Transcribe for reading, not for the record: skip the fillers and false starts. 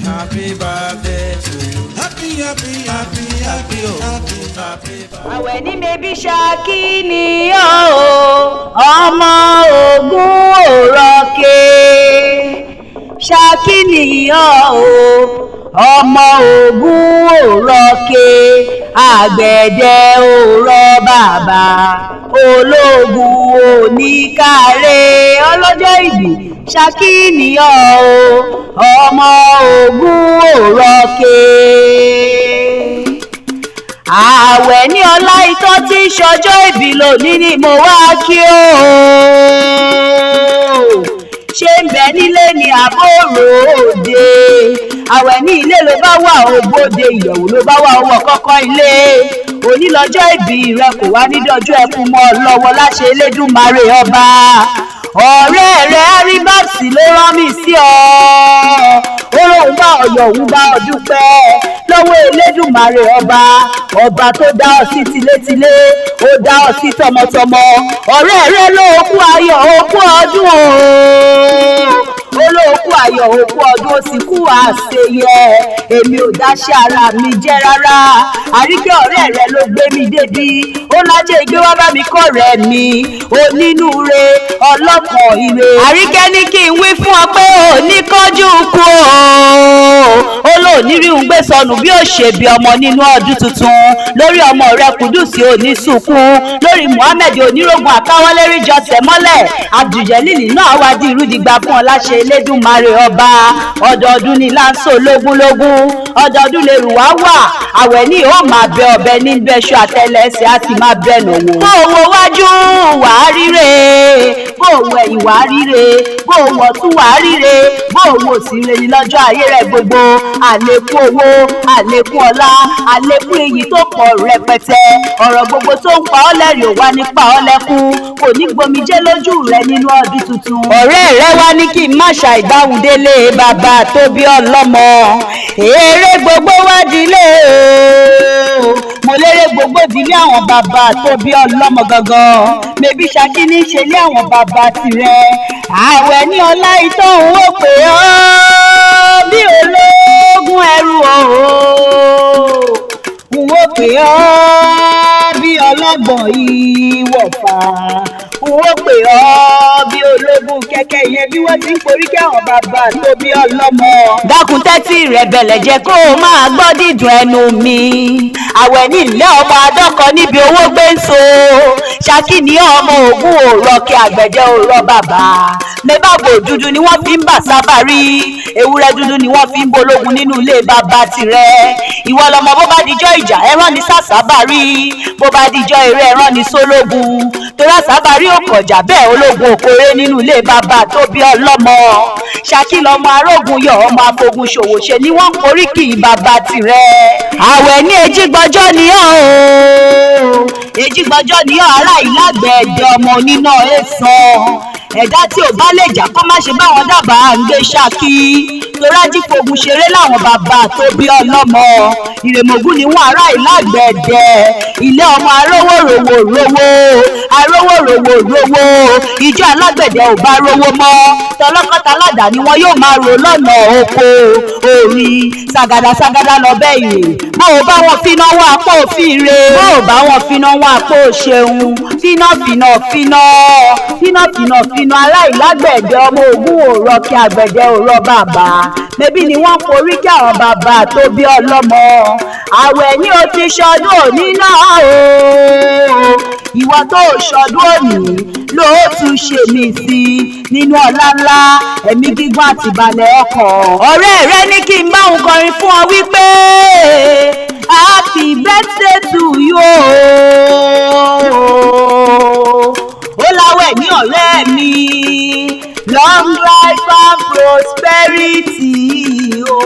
Happy birthday to you. Happy, happy, happy, happy, oh, happy, happy birthday. Àwẹ̀ ní mẹ́bí Ṣakí ni ọ́ ọmọ Ògún òrọ̀kẹ́. Ṣakí ni ọ́ ọmọ Ògún òrọ̀kẹ́. Àgbẹ̀dẹ òrọ̀ bàbá ológun oníkàrẹ́ ọlọ́jọ́ ìbí. Ṣakí ni ọ́ ọmọ Ògún òrọ̀kẹ́. Àwẹ̀ ní ọlá itọ́ tí ń ṣọjọ́ ìbí lónìí ni mo wá kí o. Ṣé ń bẹ nílé ní àbórò òde? Àwẹ̀ ní ilé ló bá wà òbóde, ìyẹ̀wò ló bá wà owó kọ́kọ́ ilé. Òní lọ́jọ́ ìbí rẹ kò wá ní dọjọ́ ẹkún mọ́ ọ lọ́wọ́ láṣẹ Elédùmarè ọba. Ọ̀rẹ́ rẹ̀ Àríbáàsì ló rán mi sí ọ. Ó lóun bá ọyọ̀ òun bá ọ dúpẹ́ lọ́wọ́ Elédùmarè ọba. Ọba tó dá ọ sí tilétilé, ó dá ọ sí tọmọtọmọ. Ọ̀rẹ́ rẹ ló kú ayọ̀ ó kú ọdún o. Ó ló kú ayọ̀ ó kú ọdún ó sì kú àṣeyẹ. Èmi ò dáṣẹ́ ara mi jẹ́ rárá. Àríkẹ́ ọ̀rẹ́ rẹ ló gbé mi débi. Ó lájẹ́ ìgbé wá bá mi kọ́rẹ́ mi. Onínúure ọlọ́kàn ire. Àríkẹ́ ní kí n wí fún ọ pé ò ní kánjú kú o. Ó lò ní rí un gbé sọnù bí ó ṣe bí ọmọ nínú ọdún tuntun. Lórí ọmọ rẹ Kùdùsì òní sunkún. Lórí Muhammed onírògùn àkáwọ́lérí jọsẹ̀ mọ́lẹ̀. Abdul-Jalil náà wá di ìrúdìgbà fún ọ láṣẹ Elédùmarè ọba. Ọdọọdún ni láǹṣó lógúnlógún. Ọdọọdún lè rù wá wà. Àwẹ̀ ní ó máa bẹ ọbẹ ní bẹ́ṣọ àtẹlẹsẹ̀ á sì máa bẹ nòwò. Bó wo wájú wà á ríre. Bó wo ẹ̀yìn wà á ríre. Bó wo ọ̀tún wà á ríre. Bó wo òsì rere ní lọ́jọ́ ayé rẹ̀ gbogbo. Àlékún owó, àlékún ọlá, àlékún iyì tó pọ̀ rẹpẹtẹ. Ọ̀rọ̀ gbogbo tó ń pa ọ́ lẹ́rìn ò wá nípa ọ́ lẹ́kún. Kò ní gbomijé lójú rẹ nínú ọdún tuntun. Ọ̀rẹ́ rẹ wá ní kí n má ṣàìdáhùn délé bàbá tó bí ọlọ́mọ. Èrè gbogbo wá dilé o. Mo lérè gbogbo ìdílé àwọn bàbá tó bí ọlọ́mọ gangan. Mẹ́bí Ṣakí ní ṣe lé àwọn bàbá tirẹ̀. Àwẹ̀ ní ọlá itọ́ òun ó pè ọ́ bí ológun ẹrú o. Òun ó pè ọ́ bí ọlọ́gbọ̀n ìwọ̀fà. Òun ó pè ọ́ bí ológun kẹ̀kẹ́ ìyẹn bí wọ́n ti ń porí kí àwọn bàbá tó bí ọlọ́mọ. Dákun tẹ́tí rẹ̀ bẹ̀lẹ̀ jẹ́ kó o máa gbọ́ dídùn ẹnu mi. Àwẹ̀ ní ilé ọmọ adọ́kọ níbi owó gbé ń so. Ṣakí ní ọmọ Ògún òrọ̀kẹ́ àgbẹ̀dẹ òrọ̀ bàbá. Mẹ́bàbò dúdú ni wọ́n fi ń bà sábà rí. Ewúrẹ́ dúdú ni wọ́n fi ń bológun nínú ilé bàbá tirẹ̀. Ìwọ lọmọ bó bá dijọ́ ìjà ẹran ní sàsábà rí. Bó bá dijọ́ eré ẹran ní sólógun. Torí àsábà rí òkọ̀jà bẹ́ẹ̀ ológun òkórè nínú ilé bàbá tó bí ọlọ́mọ. Ṣakí lọmọ arógun yọ ọmọ afogun ṣòwò ṣe ni wọ́n ń poríkì bàbá tirẹ̀. Àwẹ̀ ní Èjìgbọ́jọ́ ni ọ́ o. Èjìgbọ́jọ́ ni ọ́ ará ìlágbẹ̀ẹ́dẹ ọmọ oníná ẹ̀sán. Ẹ̀dá tí ò bá lè jà kó má ṣe báwọn dábàá ń gbé Ṣakí. Torájí fogun ṣeré láwọn bàbá tó bí ọlọ́mọ. Ìrèmọ̀gún ni wọ́n ará ìlágbẹ̀ẹ́dẹ. Ilé ọmọ arówó ròwò rówó. Arówó ròwò rówó. Ìjọ alágbẹ̀dẹ ò bá rówó mọ́. Tọlọ́kọ́ta ládà ni wọn yóò máa rò lọ́nà oko. Orí sagada sagada lọ bẹ́ ìrè. Bó o bá wọn finá wá àpò òfin re. Bó o bá wọn finá wá àpò òṣèun. Finá finá finá. Finá finá finá aláìlágbẹ̀dẹ ọmọ Ògún òrọ̀kẹ́ àgbẹ̀dẹ òrọ̀ bàbá. Mẹ́bí ni wọ́n forí kí àwọn bàbá tó bí ọlọ́mọ. Àwẹ̀ ní o ti ṣọdún òní náà o. Ìwọ tó ṣọdún òní ló tún ṣe mí sí nínú ọlá ńlá ẹ̀mí gígùn àti ìbàlẹ̀ ọkàn. Ọ̀rẹ́ rẹ ní kí n bá òun kọrin fún ọ wípé happy birthday to you. Ó láwẹ̀ ní ọ̀rẹ́ mi long life and prosperity o.